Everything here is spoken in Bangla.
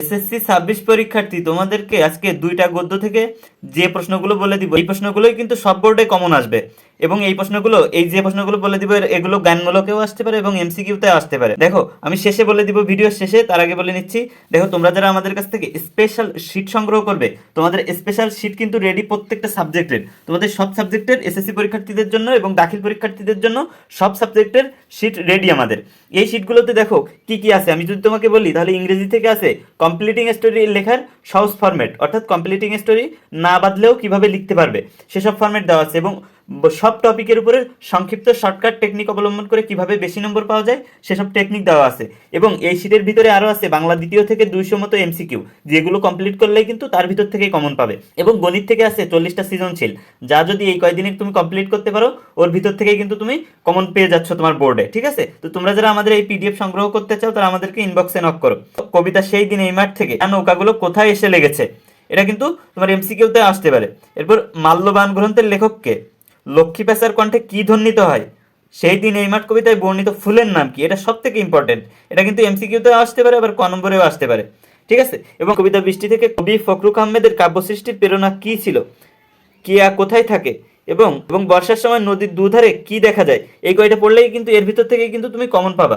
এসএসসি 26 পরীক্ষার্থী, তোমাদেরকে আজকে দুইটা গদ্য থেকে যে প্রশ্নগুলো বলে দিব, এই প্রশ্নগুলোই কিন্তু সব বোর্ডে কমন আসবে। এবং এই প্রশ্নগুলো, এই যে প্রশ্নগুলো বলে দিব, এগুলো জ্ঞানমূলকেও আসতে পারে এবং এমসিকিউতে আসতে পারে। দেখো আমি শেষে বলে দিব ভিডিওর শেষে, তার আগে বলে নিচ্ছি। দেখো তোমরা যারা আমাদের কাছ থেকে স্পেশাল শিট সংগ্রহ করবে, তোমাদের স্পেশাল শিট কিন্তু রেডি প্রত্যেকটা সাবজেক্টের, তোমাদের সব সাবজেক্টের এসএসসি পরীক্ষার্থীদের জন্য এবং দাখিল পরীক্ষার্থীদের জন্য সব সাবজেক্টের শিট রেডি আমাদের। এই শিটগুলোতে দেখো কি কি আছে, আমি যদি তোমাকে বলি তাহলে ইংরেজি থেকে আছে কমপ্লিটিং স্টোরি লেখার সহজ ফরম্যাট, অর্থাৎ কমপ্লিটিং স্টোরি না বাদলেও কিভাবে লিখতে পারবে সেসব ফরম্যাট দেওয়া আছে, এবং সব টপিকের উপরে সংক্ষিপ্ত শর্টকাট টেকনিক অবলম্বন করে কিভাবে বেশি নম্বর পাওয়া যায় সেসব টেকনিক দেওয়া আছে। এবং এই শীটের ভিতরে আরও আছে বাংলা দ্বিতীয় থেকে 200 মতো এমসিকিউ, যেগুলো কমপ্লিট করলেই কিন্তু তার ভিতর থেকেই কমন পাবে। এবং গণিত থেকে আছে 40টা সৃজনশীল, যা যদি এই কয়দিনে তুমি কমপ্লিট করতে পারো, ওর ভিতর থেকেই কিন্তু তুমি কমন পেয়ে যাচ্ছ তোমার বোর্ডে। ঠিক আছে, তো তোমরা যারা আমাদের এই পিডিএফ সংগ্রহ করতে চাও তারা আমাদেরকে ইনবক্সে নক করো। কবিতা সেই দিন এই মাঠ থেকে, নৌকাগুলো কোথায় এসে লেগেছে, এটা কিন্তু তোমার এমসিকিউতে আসতে পারে। এরপর মাল্যবান গ্রন্থের লেখককে, লক্ষ্মী পেঁচার কণ্ঠে কি ধ্বনিত হয়, সেই দিন এই মাঠ কবিতায় বর্ণিত ফুলের নাম কি, এটা সব থেকে ইম্পর্টেন্ট। এটা কিন্তু এমসিকিউতেও আসতে পারে, আবার ক নম্বরেও আসতে পারে। ঠিক আছে, এবং কবিতা বৃষ্টি থেকে কবি ফখরুল আহমেদের কাব্য সৃষ্টির প্রেরণা কি ছিল, কিয়া কোথায় থাকে, এবং এবং বর্ষার সময় নদীর দুধারে কি দেখা যায়, এই কয়টা পড়লেই কিন্তু এর ভিতর থেকেই কিন্তু তুমি কমন পাবা।